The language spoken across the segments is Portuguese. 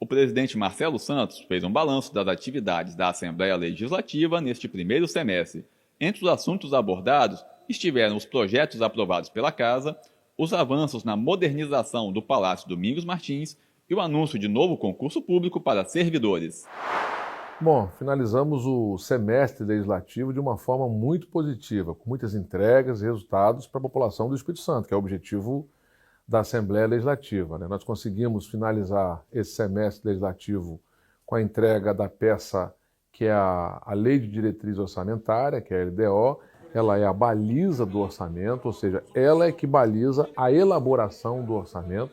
presidente Marcelo Santos fez um balanço das atividades da Assembleia Legislativa neste primeiro semestre. Entre os assuntos abordados estiveram os projetos aprovados pela Casa, os avanços na modernização do Palácio Domingos Martins e o anúncio de novo concurso público para servidores. Bom, finalizamos o semestre legislativo de uma forma muito positiva, com muitas entregas e resultados para a população do Espírito Santo, que é o objetivo da Assembleia Legislativa, né? Nós conseguimos finalizar esse semestre legislativo com a entrega da peça que é a Lei de Diretriz Orçamentária, que é a LDO. Ela é a baliza do orçamento, ou seja, ela é que baliza a elaboração do orçamento.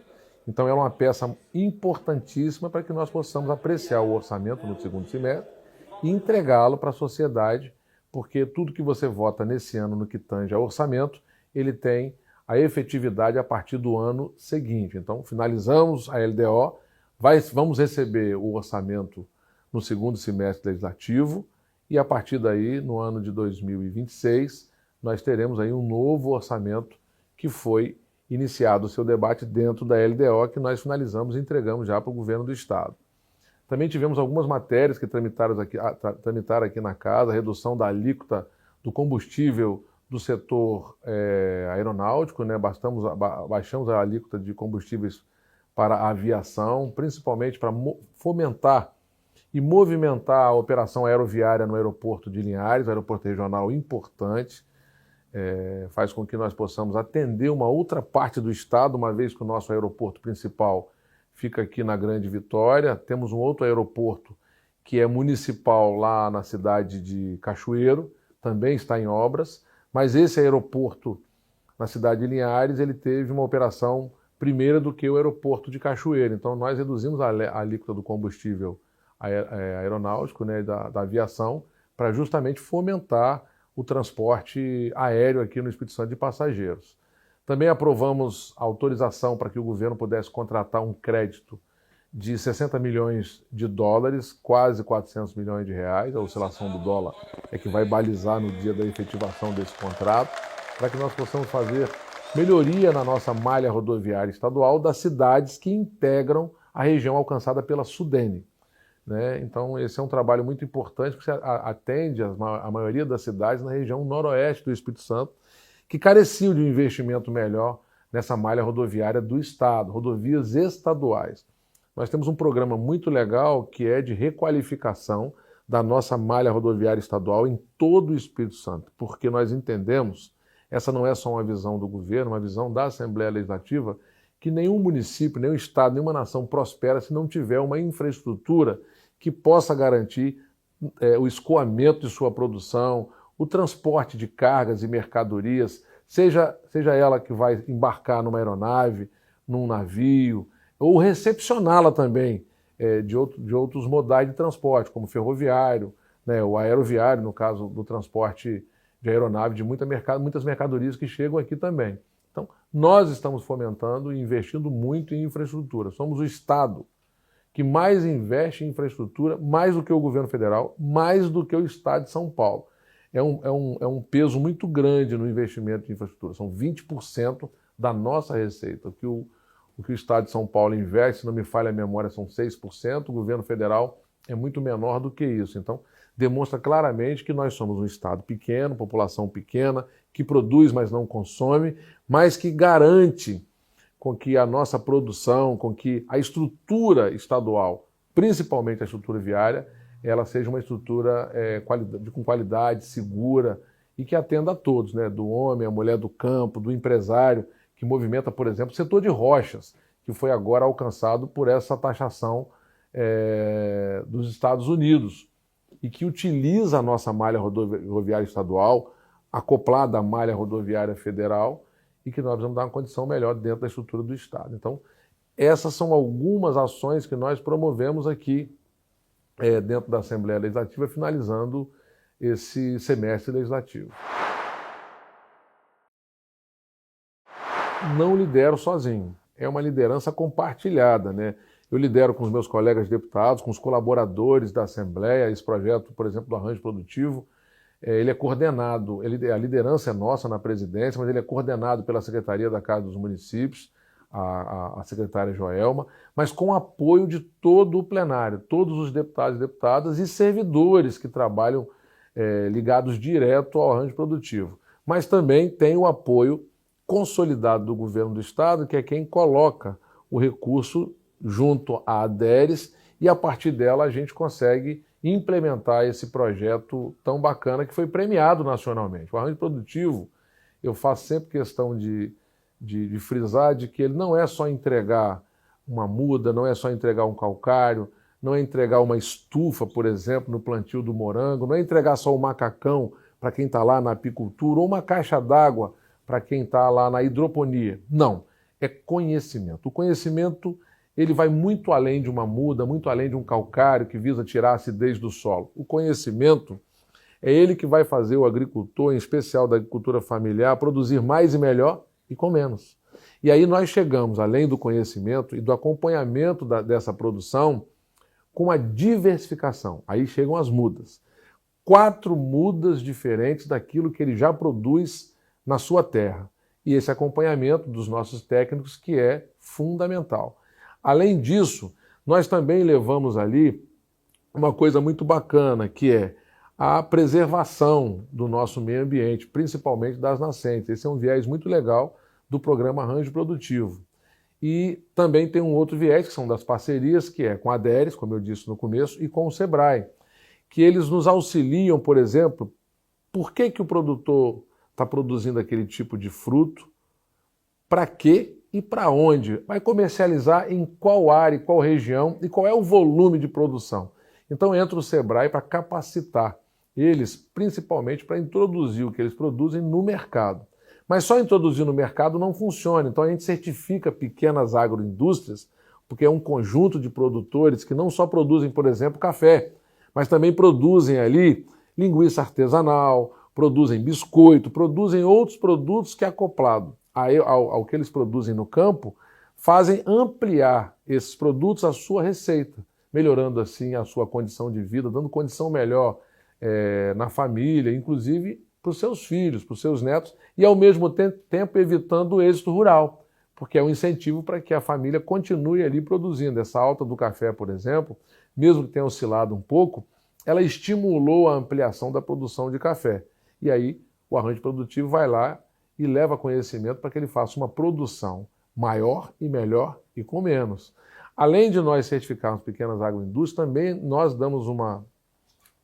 Então ela é uma peça importantíssima para que nós possamos apreciar o orçamento no segundo semestre e entregá-lo para a sociedade, porque tudo que você vota nesse ano no que tange ao orçamento, ele tem a efetividade a partir do ano seguinte. Então, finalizamos a LDO, vamos receber o orçamento no segundo semestre legislativo e, a partir daí, no ano de 2026, nós teremos aí um novo orçamento que foi iniciado o seu debate dentro da LDO, que nós finalizamos e entregamos já para o governo do Estado. Também tivemos algumas matérias que tramitaram aqui na Casa, a redução da alíquota do combustível do setor aeronáutico, né? Baixamos a alíquota de combustíveis para a aviação, principalmente para fomentar e movimentar a operação aeroviária no aeroporto de Linhares, aeroporto regional importante, faz com que nós possamos atender uma outra parte do estado, uma vez que o nosso aeroporto principal fica aqui na Grande Vitória. Temos um outro aeroporto que é municipal lá na cidade de Cachoeiro, também está em obras. Mas esse aeroporto na cidade de Linhares, ele teve uma operação primeira do que o aeroporto de Cachoeiro. Então nós reduzimos a alíquota do combustível aeronáutico, né, da aviação, para justamente fomentar o transporte aéreo aqui no Espírito Santo de passageiros. Também aprovamos a autorização para que o governo pudesse contratar um crédito de 60 milhões de dólares, quase 400 milhões de reais. A oscilação do dólar é que vai balizar no dia da efetivação desse contrato, para que nós possamos fazer melhoria na nossa malha rodoviária estadual das cidades que integram a região alcançada pela Sudene, né? Então esse é um trabalho muito importante, porque atende a maioria das cidades na região noroeste do Espírito Santo, que careciam de um investimento melhor nessa malha rodoviária do Estado, rodovias estaduais. Nós temos um programa muito legal que é de requalificação da nossa malha rodoviária estadual em todo o Espírito Santo, porque nós entendemos, essa não é só uma visão do governo, uma visão da Assembleia Legislativa, que nenhum município, nenhum estado, nenhuma nação prospera se não tiver uma infraestrutura que possa garantir o escoamento de sua produção, o transporte de cargas e mercadorias, seja ela que vai embarcar numa aeronave, num navio, ou recepcioná-la também de outros modais de transporte, como ferroviário, né, o aeroviário, no caso do transporte de aeronave, de muitas mercadorias que chegam aqui também. Então, nós estamos fomentando e investindo muito em infraestrutura. Somos o Estado que mais investe em infraestrutura, mais do que o governo federal, mais do que o Estado de São Paulo. É um peso muito grande no investimento em infraestrutura. São 20% da nossa receita. O que o Estado de São Paulo investe, se não me falha a memória, são 6%, o governo federal é muito menor do que isso. Então, demonstra claramente que nós somos um Estado pequeno, população pequena, que produz, mas não consome, mas que garante com que a nossa produção, com que a estrutura estadual, principalmente a estrutura viária, ela seja uma estrutura com qualidade, segura e que atenda a todos, né? Do homem, a mulher do campo, do empresário, que movimenta, por exemplo, o setor de rochas, que foi agora alcançado por essa taxação dos Estados Unidos, e que utiliza a nossa malha rodoviária estadual, acoplada à malha rodoviária federal, e que nós vamos dar uma condição melhor dentro da estrutura do Estado. Então, essas são algumas ações que nós promovemos aqui dentro da Assembleia Legislativa, finalizando esse semestre legislativo. Não lidero sozinho, é uma liderança compartilhada, né? Eu lidero com os meus colegas deputados, com os colaboradores da Assembleia. Esse projeto, por exemplo, do arranjo produtivo, ele é coordenado, a liderança é nossa na presidência, mas ele é coordenado pela Secretaria da Casa dos Municípios, a secretária Joelma, mas com o apoio de todo o plenário, todos os deputados e deputadas e servidores que trabalham ligados direto ao arranjo produtivo. Mas também tem o apoio consolidado do governo do Estado, que é quem coloca o recurso junto à ADERES, e a partir dela a gente consegue implementar esse projeto tão bacana que foi premiado nacionalmente. O arranjo produtivo, eu faço sempre questão de frisar de que ele não é só entregar uma muda, não é só entregar um calcário, não é entregar uma estufa, por exemplo, no plantio do morango, não é entregar só o macacão para quem está lá na apicultura ou uma caixa d'água para quem está lá na hidroponia. Não, é conhecimento. O conhecimento ele vai muito além de uma muda, muito além de um calcário que visa tirar a acidez do solo. O conhecimento é ele que vai fazer o agricultor, em especial da agricultura familiar, produzir mais e melhor e com menos. E aí nós chegamos, além do conhecimento e do acompanhamento dessa produção, com a diversificação. Aí chegam as mudas. 4 mudas diferentes daquilo que ele já produz na sua terra. E esse acompanhamento dos nossos técnicos que é fundamental. Além disso, nós também levamos ali uma coisa muito bacana, que é a preservação do nosso meio ambiente, principalmente das nascentes. Esse é um viés muito legal do programa Arranjo Produtivo. E também tem um outro viés, que são das parcerias, que é com a ADERES, como eu disse no começo, e com o SEBRAE, que eles nos auxiliam, por exemplo, por que o produtor está produzindo aquele tipo de fruto, para quê e para onde, vai comercializar em qual área, qual região e qual é o volume de produção. Então entra o SEBRAE para capacitar eles, principalmente para introduzir o que eles produzem no mercado. Mas só introduzir no mercado não funciona, então a gente certifica pequenas agroindústrias, porque é um conjunto de produtores que não só produzem, por exemplo, café, mas também produzem ali linguiça artesanal, produzem biscoito, produzem outros produtos que acoplado ao que eles produzem no campo, fazem ampliar esses produtos à sua receita, melhorando assim a sua condição de vida, dando condição melhor na família, inclusive para os seus filhos, para os seus netos, e ao mesmo tempo evitando o êxito rural, porque é um incentivo para que a família continue ali produzindo. Essa alta do café, por exemplo, mesmo que tenha oscilado um pouco, ela estimulou a ampliação da produção de café. E aí o arranjo produtivo vai lá e leva conhecimento para que ele faça uma produção maior e melhor e com menos. Além de nós certificarmos pequenas agroindústrias, também nós damos uma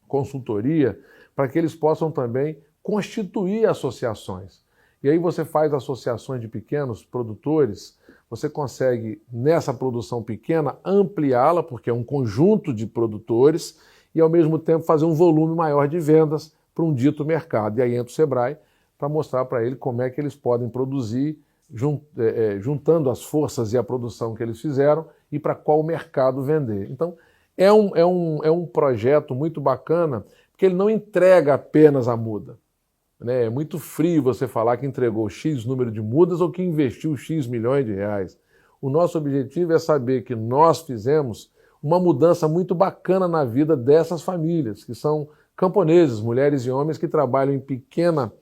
consultoria para que eles possam também constituir associações. E aí você faz associações de pequenos produtores, você consegue, nessa produção pequena, ampliá-la, porque é um conjunto de produtores, e ao mesmo tempo fazer um volume maior de vendas para um dito mercado. E aí entra o SEBRAE para mostrar para ele como é que eles podem produzir, juntando as forças e a produção que eles fizeram, e para qual mercado vender. Então, é um projeto muito bacana, porque ele não entrega apenas a muda. É muito frio você falar que entregou X número de mudas ou que investiu X milhões de reais. O nosso objetivo é saber que nós fizemos uma mudança muito bacana na vida dessas famílias, que são camponeses, mulheres e homens que trabalham em pequena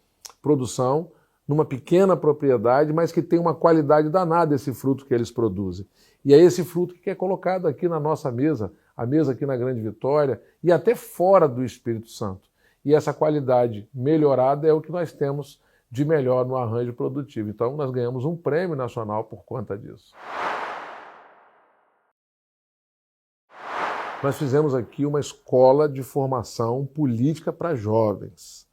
produção, numa pequena propriedade, mas que tem uma qualidade danada esse fruto que eles produzem. E é esse fruto que é colocado aqui na nossa mesa, a mesa aqui na Grande Vitória e até fora do Espírito Santo. E essa qualidade melhorada é o que nós temos de melhor no arranjo produtivo. Então nós ganhamos um prêmio nacional por conta disso. Nós fizemos aqui uma escola de formação política para jovens,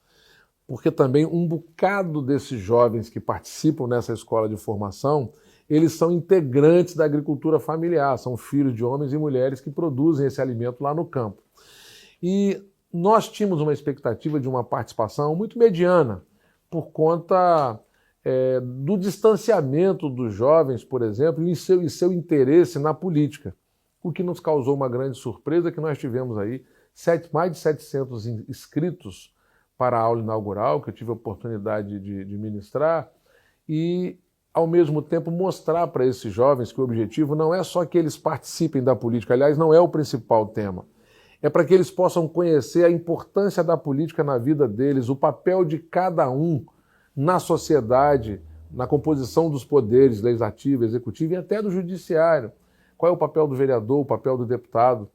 porque também um bocado desses jovens que participam nessa escola de formação, eles são integrantes da agricultura familiar, são filhos de homens e mulheres que produzem esse alimento lá no campo. E nós tínhamos uma expectativa de uma participação muito mediana, por conta do distanciamento dos jovens, por exemplo, e seu interesse na política. O que nos causou uma grande surpresa é que nós tivemos aí mais de 700 inscritos para a aula inaugural, que eu tive a oportunidade de ministrar, e, ao mesmo tempo, mostrar para esses jovens que o objetivo não é só que eles participem da política, aliás, não é o principal tema, é para que eles possam conhecer a importância da política na vida deles, o papel de cada um na sociedade, na composição dos poderes legislativo, executivo e até do judiciário. Qual é o papel do vereador, o papel do deputado,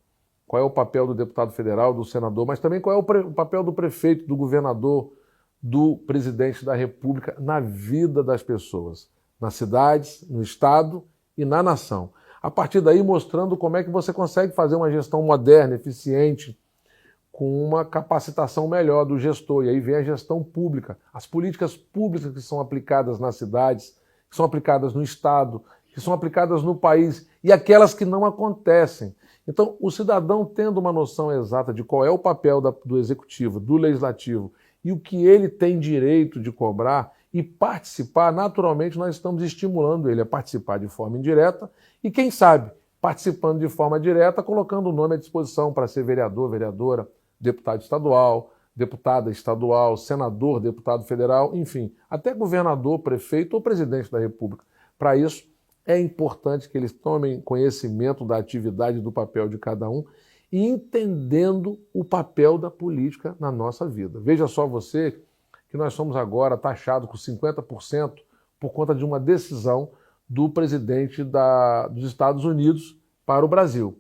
qual é o papel do deputado federal, do senador, mas também qual é o papel do prefeito, do governador, do presidente da República na vida das pessoas, nas cidades, no estado e na nação. A partir daí mostrando como é que você consegue fazer uma gestão moderna, eficiente, com uma capacitação melhor do gestor. E aí vem a gestão pública, as políticas públicas que são aplicadas nas cidades, que são aplicadas no estado, que são aplicadas no país e aquelas que não acontecem. Então, o cidadão tendo uma noção exata de qual é o papel do executivo, do legislativo e o que ele tem direito de cobrar e participar, naturalmente nós estamos estimulando ele a participar de forma indireta e, quem sabe, participando de forma direta, colocando o nome à disposição para ser vereador, vereadora, deputado estadual, deputada estadual, senador, deputado federal, enfim, até governador, prefeito ou presidente da República. Para isso, é importante que eles tomem conhecimento da atividade do papel de cada um e entendendo o papel da política na nossa vida. Veja só você que nós somos agora taxados com 50% por conta de uma decisão do presidente dos Estados Unidos para o Brasil.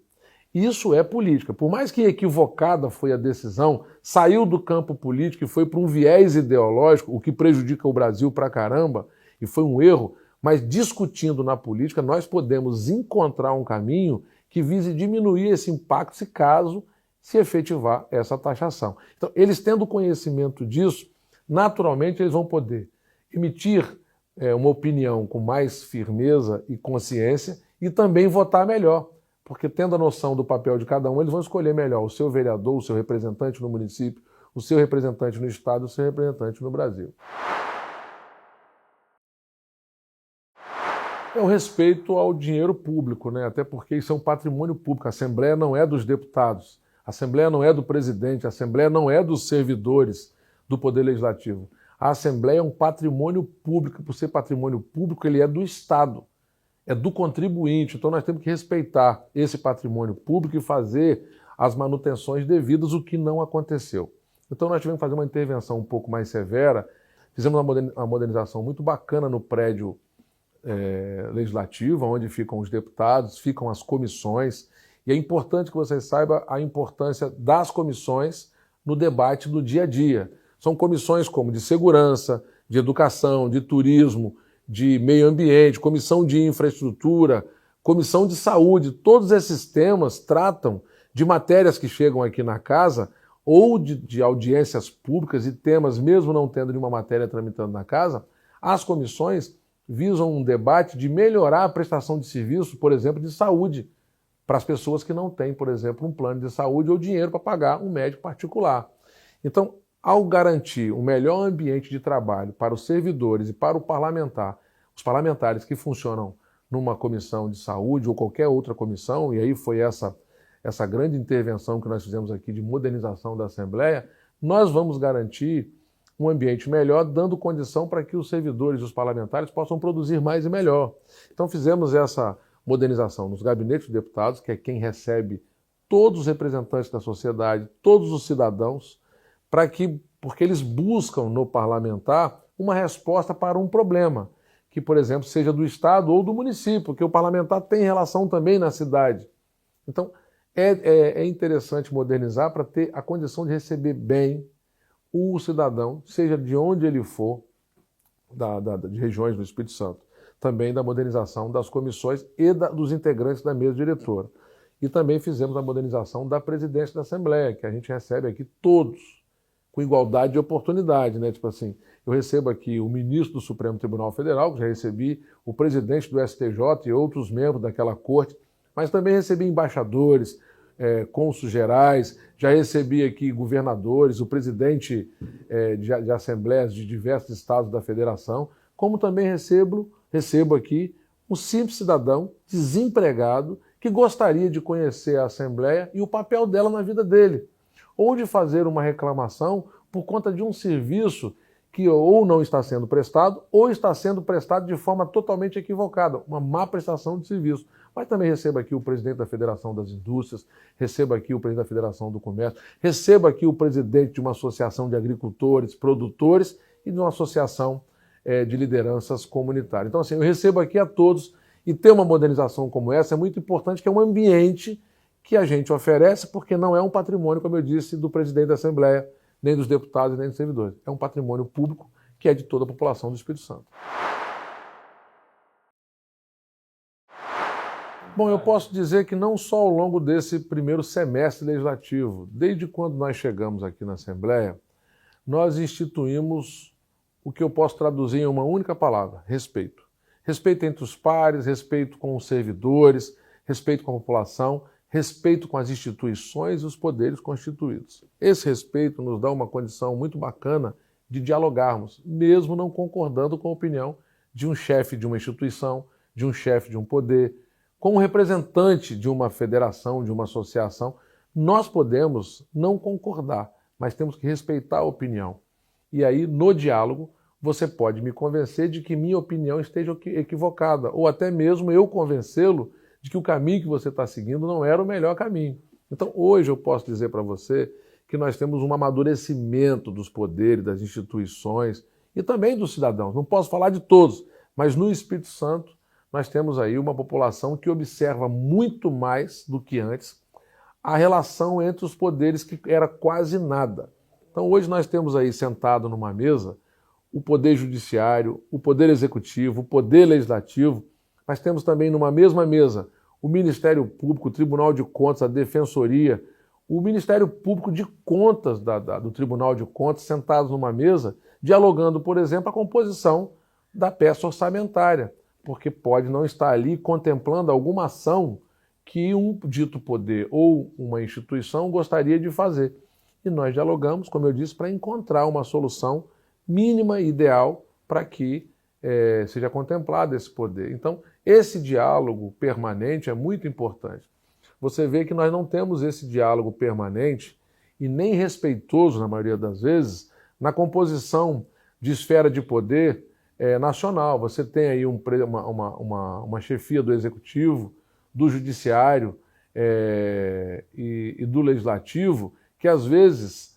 Isso é política. Por mais que equivocada foi a decisão, saiu do campo político e foi para um viés ideológico, o que prejudica o Brasil pra caramba, e foi um erro, mas discutindo na política, nós podemos encontrar um caminho que vise diminuir esse impacto se caso se efetivar essa taxação. Então, eles tendo conhecimento disso, naturalmente eles vão poder emitir uma opinião com mais firmeza e consciência e também votar melhor, porque tendo a noção do papel de cada um, eles vão escolher melhor o seu vereador, o seu representante no município, o seu representante no estado, o seu representante no Brasil. É o respeito ao dinheiro público, né? Até porque isso é um patrimônio público. A Assembleia não é dos deputados, a Assembleia não é do presidente, a Assembleia não é dos servidores do Poder Legislativo. A Assembleia é um patrimônio público, por ser patrimônio público, ele é do Estado, é do contribuinte. Então nós temos que respeitar esse patrimônio público e fazer as manutenções devidas, o que não aconteceu. Então nós tivemos que fazer uma intervenção um pouco mais severa, fizemos uma modernização muito bacana no prédio legislativa, onde ficam os deputados, ficam as comissões, e é importante que você saiba a importância das comissões no debate do dia a dia. São comissões como de segurança, de educação, de turismo, de meio ambiente, comissão de infraestrutura, comissão de saúde. Todos esses temas tratam de matérias que chegam aqui na casa ou de audiências públicas e temas, mesmo não tendo nenhuma matéria tramitando na casa, as comissões visam um debate de melhorar a prestação de serviço, por exemplo, de saúde, para as pessoas que não têm, por exemplo, um plano de saúde ou dinheiro para pagar um médico particular. Então, ao garantir um melhor ambiente de trabalho para os servidores e para o parlamentar, os parlamentares que funcionam numa comissão de saúde ou qualquer outra comissão, e aí foi essa grande intervenção que nós fizemos aqui de modernização da Assembleia, nós vamos garantir um ambiente melhor, dando condição para que os servidores e os parlamentares possam produzir mais e melhor. Então fizemos essa modernização nos gabinetes de deputados, que é quem recebe todos os representantes da sociedade, todos os cidadãos, porque eles buscam no parlamentar uma resposta para um problema, que, por exemplo, seja do Estado ou do município, porque o parlamentar tem relação também na cidade. Então, é interessante modernizar para ter a condição de receber bem o cidadão, seja de onde ele for, de regiões do Espírito Santo. Também da modernização das comissões e dos integrantes da mesa diretora. E também fizemos a modernização da presidência da Assembleia, que a gente recebe aqui todos, com igualdade de oportunidade, né? Tipo assim, eu recebo aqui o ministro do Supremo Tribunal Federal, que já recebi, o presidente do STJ e outros membros daquela corte, mas também recebi embaixadores, cônsules gerais, já recebi aqui governadores, o presidente de assembleias de diversos estados da federação, como também recebo aqui um simples cidadão desempregado que gostaria de conhecer a Assembleia e o papel dela na vida dele, ou de fazer uma reclamação por conta de um serviço que ou não está sendo prestado ou está sendo prestado de forma totalmente equivocada, uma má prestação de serviço. Mas também recebo aqui o presidente da Federação das Indústrias, recebo aqui o presidente da Federação do Comércio, recebo aqui o presidente de uma associação de agricultores, produtores e de uma associação de lideranças comunitárias. Então, assim, eu recebo aqui a todos, e ter uma modernização como essa é muito importante, que é um ambiente que a gente oferece, porque não é um patrimônio, como eu disse, do presidente da Assembleia, nem dos deputados, nem dos servidores. É um patrimônio público que é de toda a população do Espírito Santo. Bom, eu posso dizer que não só ao longo desse primeiro semestre legislativo, desde quando nós chegamos aqui na Assembleia, nós instituímos o que eu posso traduzir em uma única palavra: respeito. Respeito entre os pares, respeito com os servidores, respeito com a população, respeito com as instituições e os poderes constituídos. Esse respeito nos dá uma condição muito bacana de dialogarmos, mesmo não concordando com a opinião de um chefe de uma instituição, de um chefe de um poder, como representante de uma federação, de uma associação. Nós podemos não concordar, mas temos que respeitar a opinião. E aí, no diálogo, você pode me convencer de que minha opinião esteja equivocada, ou até mesmo eu convencê-lo de que o caminho que você está seguindo não era o melhor caminho. Então, hoje eu posso dizer para você que nós temos um amadurecimento dos poderes, das instituições e também dos cidadãos. Não posso falar de todos, mas no Espírito Santo nós temos aí uma população que observa muito mais do que antes a relação entre os poderes, que era quase nada. Então, hoje nós temos aí sentado numa mesa o Poder Judiciário, o Poder Executivo, o Poder Legislativo. Nós temos também numa mesma mesa o Ministério Público, o Tribunal de Contas, a Defensoria, o Ministério Público de Contas do Tribunal de Contas, sentados numa mesa, dialogando, por exemplo, a composição da peça orçamentária, porque pode não estar ali contemplando alguma ação que um dito poder ou uma instituição gostaria de fazer. E nós dialogamos, como eu disse, para encontrar uma solução mínima e ideal para que seja contemplado esse poder. Então, esse diálogo permanente é muito importante. Você vê que nós não temos esse diálogo permanente e nem respeitoso, na maioria das vezes, na composição de esfera de poder nacional. Você tem aí uma chefia do Executivo, do Judiciário e do Legislativo, que às vezes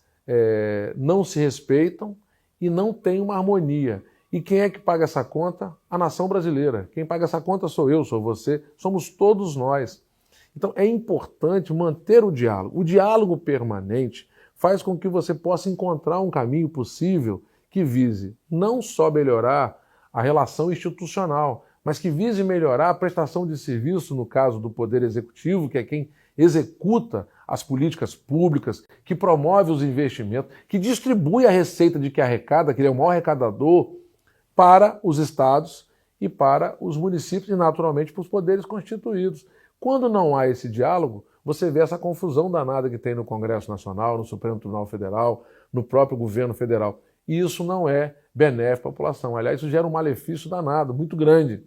não se respeitam e não tem uma harmonia. E quem é que paga essa conta? A nação brasileira. Quem paga essa conta sou eu, sou você, somos todos nós. Então é importante manter o diálogo. O diálogo permanente faz com que você possa encontrar um caminho possível que vise não só melhorar a relação institucional, mas que vise melhorar a prestação de serviço, no caso do Poder Executivo, que é quem executa as políticas públicas, que promove os investimentos, que distribui a receita de que arrecada, que ele é o maior arrecadador, para os estados e para os municípios e, naturalmente, para os poderes constituídos. Quando não há esse diálogo, você vê essa confusão danada que tem no Congresso Nacional, no Supremo Tribunal Federal, no próprio governo federal. E isso não é benéfico à população. Aliás, isso gera um malefício danado, muito grande.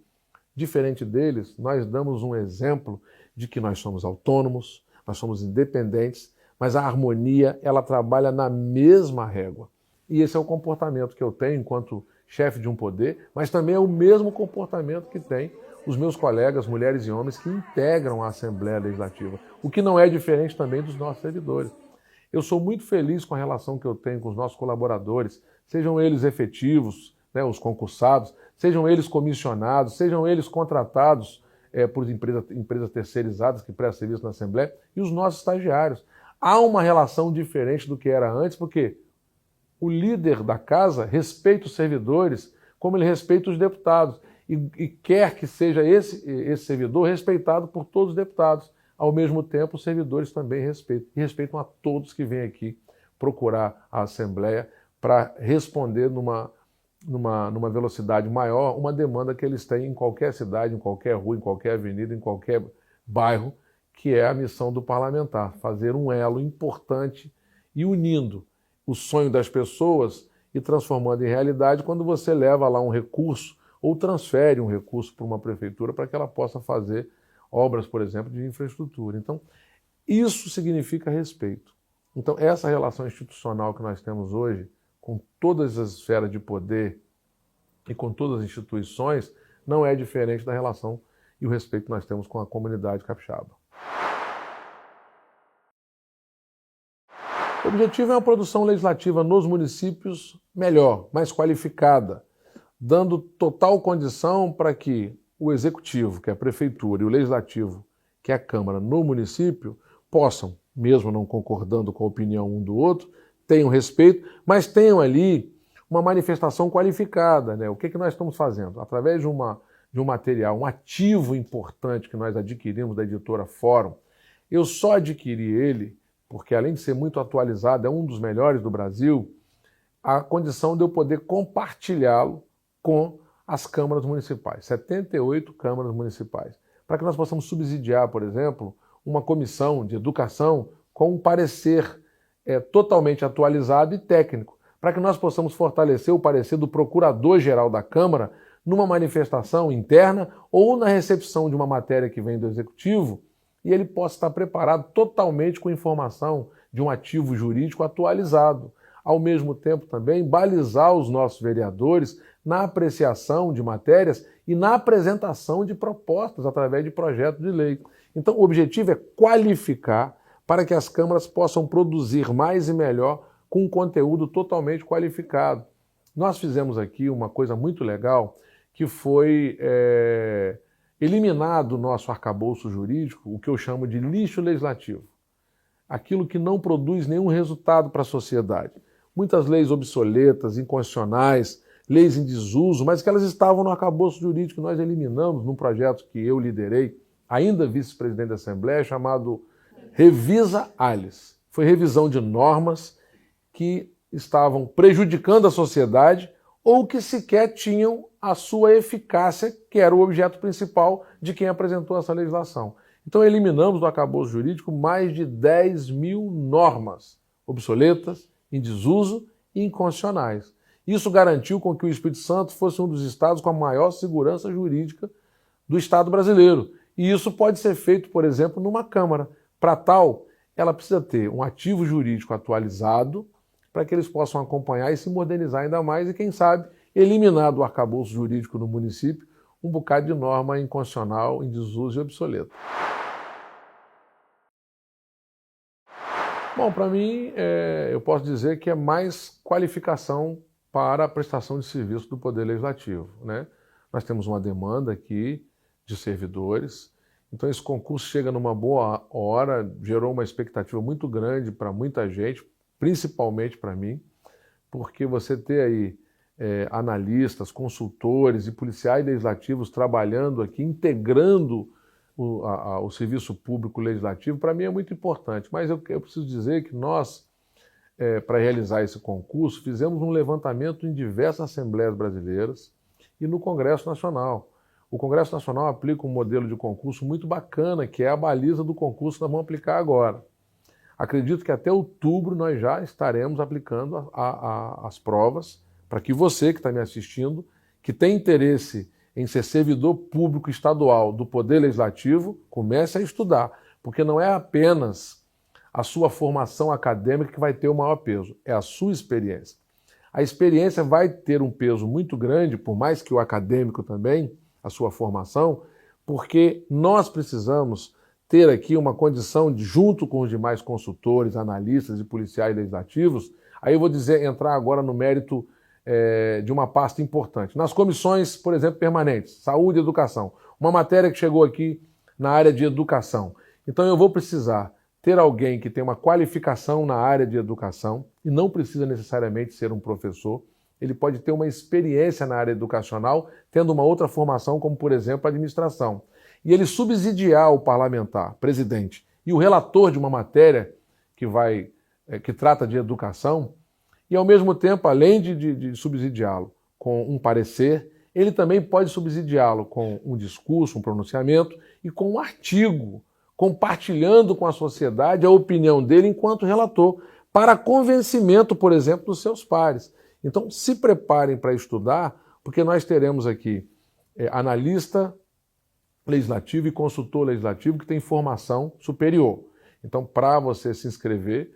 Diferente deles, nós damos um exemplo de que nós somos autônomos, nós somos independentes, mas a harmonia, ela trabalha na mesma régua. E esse é o comportamento que eu tenho enquanto chefe de um poder, mas também é o mesmo comportamento que tem os meus colegas, mulheres e homens, que integram a Assembleia Legislativa, o que não é diferente também dos nossos servidores. Eu sou muito feliz com a relação que eu tenho com os nossos colaboradores, sejam eles efetivos, os concursados, sejam eles comissionados, sejam eles contratados por empresas terceirizadas que prestam serviço na Assembleia, e os nossos estagiários. Há uma relação diferente do que era antes, porque o líder da casa respeita os servidores como ele respeita os deputados e quer que seja esse servidor respeitado por todos os deputados. Ao mesmo tempo, os servidores também respeitam a todos que vêm aqui procurar a Assembleia para responder numa velocidade maior uma demanda que eles têm em qualquer cidade, em qualquer rua, em qualquer avenida, em qualquer bairro, que é a missão do parlamentar, fazer um elo importante e unindo o sonho das pessoas e transformando em realidade quando você leva lá um recurso ou transfere um recurso para uma prefeitura para que ela possa fazer obras, por exemplo, de infraestrutura. Então, isso significa respeito. Então, essa relação institucional que nós temos hoje, com todas as esferas de poder e com todas as instituições, não é diferente da relação e o respeito que nós temos com a comunidade capixaba. O objetivo é uma produção legislativa nos municípios melhor, mais qualificada, dando total condição para que o Executivo, que é a Prefeitura, e o Legislativo, que é a Câmara no município, possam, mesmo não concordando com a opinião um do outro, tenham respeito, mas tenham ali uma manifestação qualificada, né? O que nós estamos fazendo? Através de um material, um ativo importante que nós adquirimos da editora Fórum, eu só adquiri ele porque, além de ser muito atualizado, é um dos melhores do Brasil, a condição de eu poder compartilhá-lo com as câmaras municipais, 78 câmaras municipais, para que nós possamos subsidiar, por exemplo, uma comissão de educação com um parecer totalmente atualizado e técnico, para que nós possamos fortalecer o parecer do Procurador-Geral da Câmara numa manifestação interna ou na recepção de uma matéria que vem do Executivo, e ele possa estar preparado totalmente com informação de um ativo jurídico atualizado. Ao mesmo tempo também balizar os nossos vereadores na apreciação de matérias e na apresentação de propostas através de projetos de lei. Então o objetivo é qualificar para que as câmaras possam produzir mais e melhor com um conteúdo totalmente qualificado. Nós fizemos aqui uma coisa muito legal, que foi eliminar do nosso arcabouço jurídico o que eu chamo de lixo legislativo. Aquilo que não produz nenhum resultado para a sociedade. Muitas leis obsoletas, inconstitucionais, leis em desuso, mas que elas estavam no arcabouço jurídico. Nós eliminamos num projeto que eu liderei, ainda vice-presidente da Assembleia, chamado Revisa ALIS. Foi revisão de normas que estavam prejudicando a sociedade ou que sequer tinham a sua eficácia, que era o objeto principal de quem apresentou essa legislação. Então eliminamos do arcabouço jurídico mais de 10 mil normas obsoletas, em desuso e inconstitucionais. Isso garantiu com que o Espírito Santo fosse um dos estados com a maior segurança jurídica do Estado brasileiro. E isso pode ser feito, por exemplo, numa Câmara. Para tal, ela precisa ter um ativo jurídico atualizado para que eles possam acompanhar e se modernizar ainda mais e, quem sabe, eliminar do arcabouço jurídico no município um bocado de norma inconstitucional, em desuso e obsoleta. Bom, para mim, eu posso dizer que é mais qualificação para a prestação de serviço do Poder Legislativo, né? Nós temos uma demanda aqui de servidores, então esse concurso chega numa boa hora, gerou uma expectativa muito grande para muita gente, principalmente para mim, porque você ter aí analistas, consultores e policiais legislativos trabalhando aqui, integrando o serviço público legislativo, para mim é muito importante. Mas eu preciso dizer que nós, para realizar esse concurso, fizemos um levantamento em diversas assembleias brasileiras e no Congresso Nacional. O Congresso Nacional aplica um modelo de concurso muito bacana, que é a baliza do concurso que nós vamos aplicar agora. Acredito que até outubro nós já estaremos aplicando as provas para que você que está me assistindo, que tem interesse em ser servidor público estadual do Poder Legislativo, comece a estudar, porque não é apenas a sua formação acadêmica que vai ter o maior peso, é a sua experiência. A experiência vai ter um peso muito grande, por mais que o acadêmico também, a sua formação, porque nós precisamos ter aqui uma condição de, junto com os demais consultores, analistas e policiais legislativos, aí eu vou entrar agora no mérito de uma pasta importante. Nas comissões, por exemplo, permanentes, saúde e educação, uma matéria que chegou aqui na área de educação. Então eu vou precisar ter alguém que tem uma qualificação na área de educação, e não precisa necessariamente ser um professor, ele pode ter uma experiência na área educacional, tendo uma outra formação, como por exemplo a administração. E ele subsidiar o parlamentar, presidente, e o relator de uma matéria que trata de educação, e ao mesmo tempo, além de subsidiá-lo com um parecer, ele também pode subsidiá-lo com um discurso, um pronunciamento e com um artigo, compartilhando com a sociedade a opinião dele enquanto relator, para convencimento, por exemplo, dos seus pares. Então, se preparem para estudar, porque nós teremos aqui analista legislativo e consultor legislativo que tem formação superior. Então, para você se inscrever,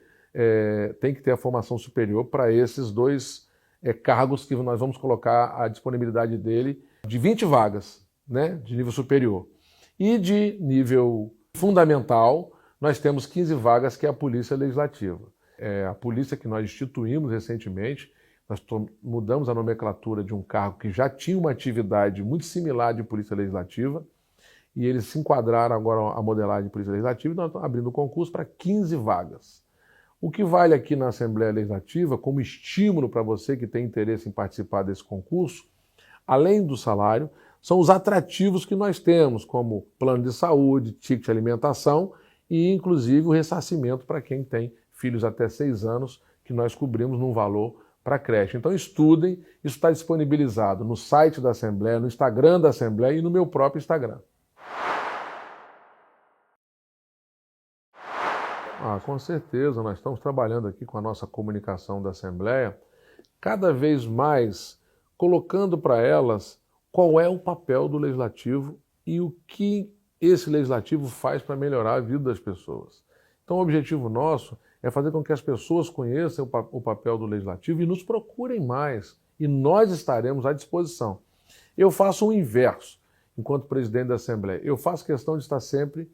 tem que ter a formação superior para esses dois cargos que nós vamos colocar a disponibilidade dele de 20 vagas, né, de nível superior. E de nível fundamental, nós temos 15 vagas, que é a Polícia Legislativa. A polícia que nós instituímos recentemente, Nós mudamos a nomenclatura de um cargo que já tinha uma atividade muito similar de Polícia Legislativa, e eles se enquadraram agora a modelagem de Polícia Legislativa, e nós estamos abrindo o concurso para 15 vagas. O que vale aqui na Assembleia Legislativa, como estímulo para você que tem interesse em participar desse concurso, além do salário, são os atrativos que nós temos, como plano de saúde, ticket de alimentação e, inclusive, o ressarcimento para quem tem filhos até 6 anos, que nós cobrimos num valor para creche. Então estudem, isso está disponibilizado no site da Assembleia, no Instagram da Assembleia e no meu próprio Instagram. Com certeza, nós estamos trabalhando aqui com a nossa comunicação da Assembleia, cada vez mais colocando para elas qual é o papel do Legislativo e o que esse Legislativo faz para melhorar a vida das pessoas. Então o objetivo nosso é fazer com que as pessoas conheçam o papel do Legislativo e nos procurem mais, e nós estaremos à disposição. Eu faço o inverso, enquanto presidente da Assembleia. Eu faço questão de estar sempre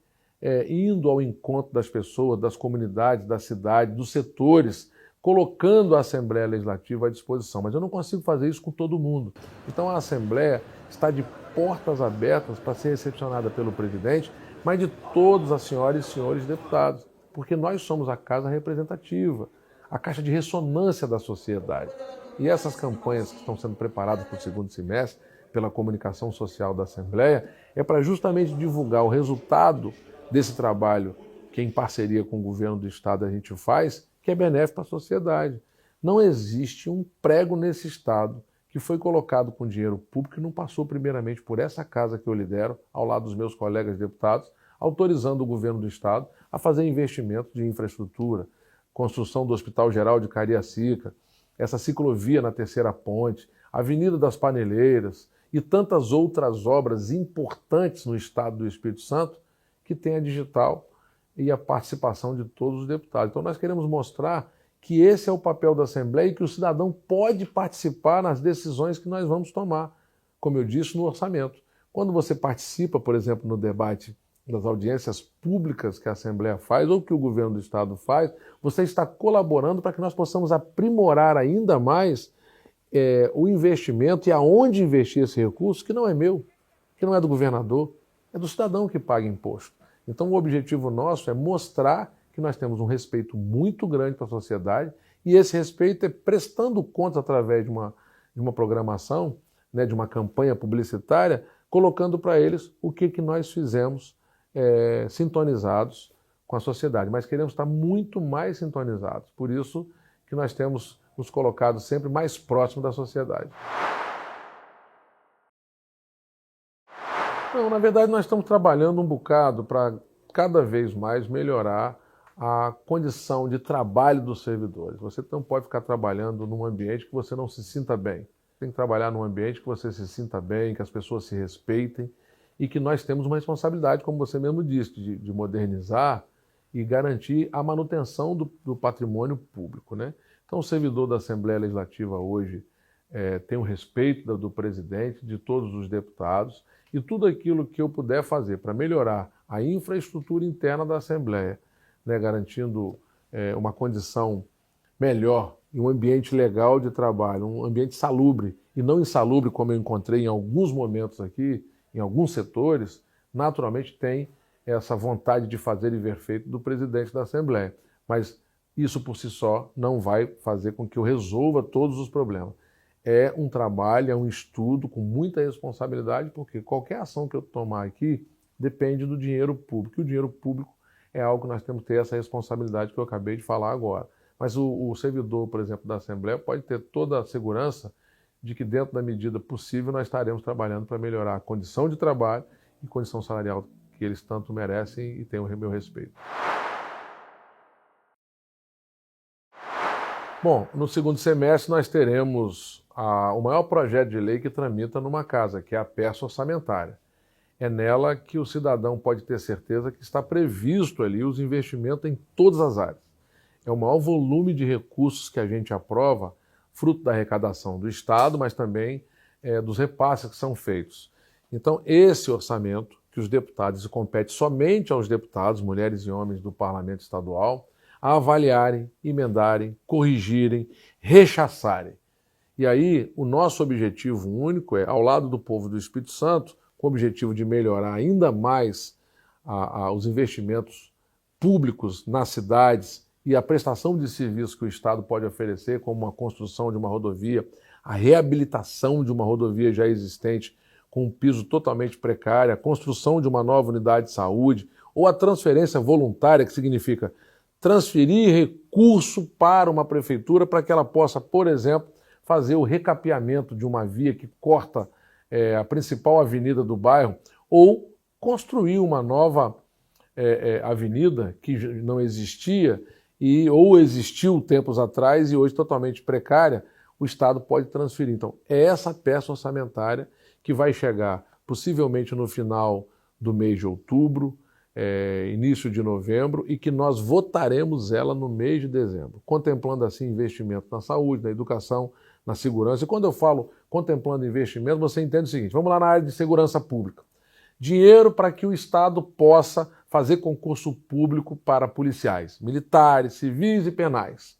indo ao encontro das pessoas, das comunidades, da cidade, dos setores, colocando a Assembleia Legislativa à disposição. Mas eu não consigo fazer isso com todo mundo. Então a Assembleia está de portas abertas para ser recepcionada pelo presidente, mas de todas as senhoras e senhores deputados, porque nós somos a casa representativa, a caixa de ressonância da sociedade. E essas campanhas que estão sendo preparadas para o segundo semestre, pela comunicação social da Assembleia, é para justamente divulgar o resultado desse trabalho que em parceria com o governo do Estado a gente faz, que é benéfico para a sociedade. Não existe um prego nesse Estado que foi colocado com dinheiro público e não passou primeiramente por essa casa que eu lidero, ao lado dos meus colegas deputados, autorizando o governo do Estado a fazer investimentos de infraestrutura, construção do Hospital Geral de Cariacica, essa ciclovia na Terceira Ponte, Avenida das Paneleiras e tantas outras obras importantes no Estado do Espírito Santo, que tem a digital e a participação de todos os deputados. Então nós queremos mostrar que esse é o papel da Assembleia e que o cidadão pode participar nas decisões que nós vamos tomar, como eu disse, no orçamento. Quando você participa, por exemplo, no debate das audiências públicas que a Assembleia faz ou que o governo do Estado faz, você está colaborando para que nós possamos aprimorar ainda mais o investimento e aonde investir esse recurso, que não é meu, que não é do governador, é do cidadão que paga imposto. Então o objetivo nosso é mostrar que nós temos um respeito muito grande para a sociedade e esse respeito é prestando contas através de uma programação, né, de uma campanha publicitária, colocando para eles o que nós fizemos sintonizados com a sociedade. Mas queremos estar muito mais sintonizados, por isso que nós temos nos colocado sempre mais próximo da sociedade. Não, na verdade nós estamos trabalhando um bocado para cada vez mais melhorar a condição de trabalho dos servidores. Você não pode ficar trabalhando num ambiente que você não se sinta bem. Tem que trabalhar num ambiente que você se sinta bem, que as pessoas se respeitem e que nós temos uma responsabilidade, como você mesmo disse, de modernizar e garantir a manutenção do patrimônio público, né? Então o servidor da Assembleia Legislativa hoje tem o respeito do presidente, de todos os deputados, e tudo aquilo que eu puder fazer para melhorar a infraestrutura interna da Assembleia, né, garantindo uma condição melhor e um ambiente legal de trabalho, um ambiente salubre e não insalubre, como eu encontrei em alguns momentos aqui, em alguns setores, naturalmente tem essa vontade de fazer e ver feito do presidente da Assembleia. Mas isso por si só não vai fazer com que eu resolva todos os problemas. É um trabalho, é um estudo com muita responsabilidade, porque qualquer ação que eu tomar aqui depende do dinheiro público. E o dinheiro público é algo que nós temos que ter essa responsabilidade que eu acabei de falar agora. Mas o servidor, por exemplo, da Assembleia pode ter toda a segurança de que dentro da medida possível nós estaremos trabalhando para melhorar a condição de trabalho e condição salarial que eles tanto merecem e têm o meu respeito. Bom, no segundo semestre nós teremos o maior projeto de lei que tramita numa casa, que é a peça orçamentária. É nela que o cidadão pode ter certeza que está previsto ali os investimentos em todas as áreas. É o maior volume de recursos que a gente aprova, fruto da arrecadação do Estado, mas também dos repasses que são feitos. Então, esse orçamento, que os deputados, e compete somente aos deputados, mulheres e homens do Parlamento Estadual, a avaliarem, emendarem, corrigirem, rechaçarem. E aí o nosso objetivo único é, ao lado do povo do Espírito Santo, com o objetivo de melhorar ainda mais os investimentos públicos nas cidades e a prestação de serviços que o Estado pode oferecer, como a construção de uma rodovia, a reabilitação de uma rodovia já existente com um piso totalmente precário, a construção de uma nova unidade de saúde, ou a transferência voluntária, que significa transferir recurso para uma prefeitura para que ela possa, por exemplo, fazer o recapeamento de uma via que corta a principal avenida do bairro, ou construir uma nova avenida que não existia ou existiu tempos atrás e hoje totalmente precária, o Estado pode transferir. Então, é essa peça orçamentária que vai chegar possivelmente no final do mês de outubro, início de novembro, e que nós votaremos ela no mês de dezembro, contemplando assim investimento na saúde, na educação, na segurança. E quando eu falo contemplando investimento, você entende o seguinte: vamos lá na área de segurança pública. Dinheiro para que o Estado possa fazer concurso público para policiais, militares, civis e penais.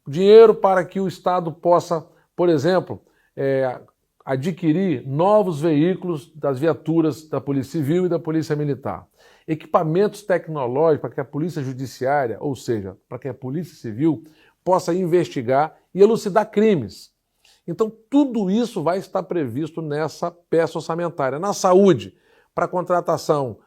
Dinheiro para que o Estado possa, por exemplo, adquirir novos veículos das viaturas da Polícia Civil e da Polícia Militar. Equipamentos tecnológicos para que a Polícia Judiciária, ou seja, para que a Polícia Civil, possa investigar e elucidar crimes. Então, tudo isso vai estar previsto nessa peça orçamentária. Na saúde, para a contratação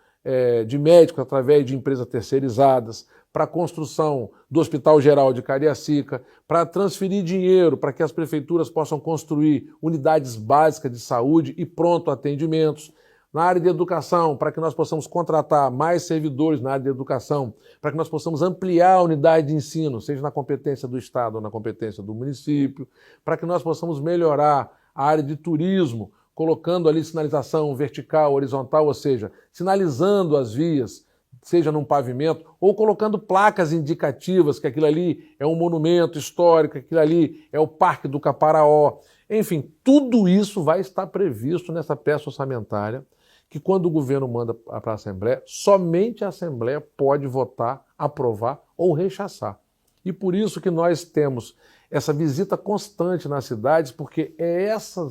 de médicos através de empresas terceirizadas, para a construção do Hospital Geral de Cariacica, para transferir dinheiro para que as prefeituras possam construir unidades básicas de saúde e pronto atendimentos. Na área de educação, para que nós possamos contratar mais servidores na área de educação, para que nós possamos ampliar a unidade de ensino, seja na competência do Estado ou na competência do município, para que nós possamos melhorar a área de turismo, colocando ali sinalização vertical, horizontal, ou seja, sinalizando as vias, seja num pavimento, ou colocando placas indicativas que aquilo ali é um monumento histórico, que aquilo ali é o Parque do Caparaó. Enfim, tudo isso vai estar previsto nessa peça orçamentária, que quando o governo manda para a Assembleia, somente a Assembleia pode votar, aprovar ou rechaçar. E por isso que nós temos essa visita constante nas cidades, porque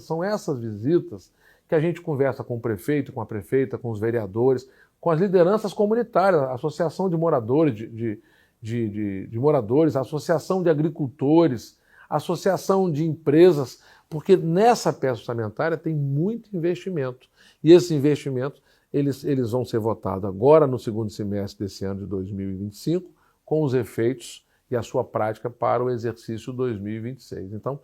são essas visitas que a gente conversa com o prefeito, com a prefeita, com os vereadores, com as lideranças comunitárias, a associação de moradores, de moradores, a associação de agricultores, a associação de empresas, porque nessa peça orçamentária tem muito investimento. E esses investimentos eles vão ser votados agora no segundo semestre desse ano de 2025, com os efeitos e a sua prática para o exercício 2026. Então,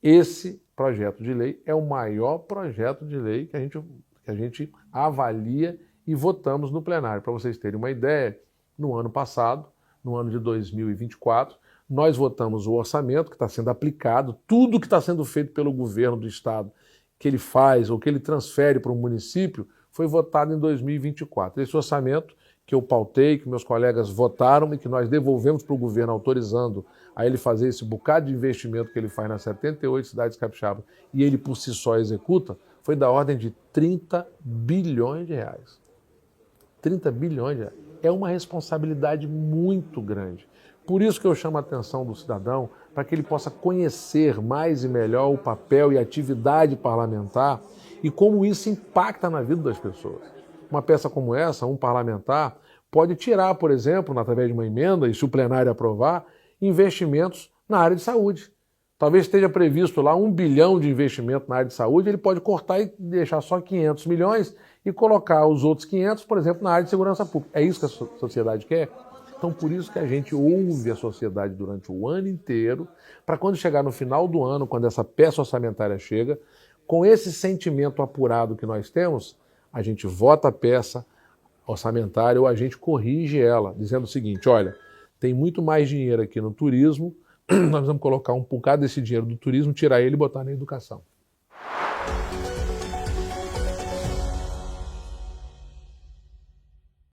esse projeto de lei é o maior projeto de lei que a gente avalia e votamos no plenário. Para vocês terem uma ideia, no ano passado, no ano de 2024, nós votamos o orçamento que está sendo aplicado, tudo que está sendo feito pelo governo do Estado, que ele faz ou que ele transfere para o município, foi votado em 2024. Esse orçamento que eu pautei, que meus colegas votaram e que nós devolvemos para o governo autorizando a ele fazer esse bocado de investimento que ele faz nas 78 cidades capixabas e ele por si só executa, foi da ordem de 30 bilhões de reais. 30 bilhões de reais. É uma responsabilidade muito grande. Por isso que eu chamo a atenção do cidadão, para que ele possa conhecer mais e melhor o papel e a atividade parlamentar e como isso impacta na vida das pessoas. Uma peça como essa, um parlamentar, pode tirar, por exemplo, através de uma emenda, e se o plenário aprovar, investimentos na área de saúde. Talvez esteja previsto lá 1 bilhão de investimento na área de saúde, ele pode cortar e deixar só 500 milhões e colocar os outros 500, por exemplo, na área de segurança pública. É isso que a sociedade quer? Então, por isso que a gente ouve a sociedade durante o ano inteiro, para quando chegar no final do ano, quando essa peça orçamentária chega, com esse sentimento apurado que nós temos, a gente vota a peça orçamentária ou a gente corrige ela, dizendo o seguinte: olha, tem muito mais dinheiro aqui no turismo, nós vamos colocar um bocado desse dinheiro do turismo, tirar ele e botar na educação.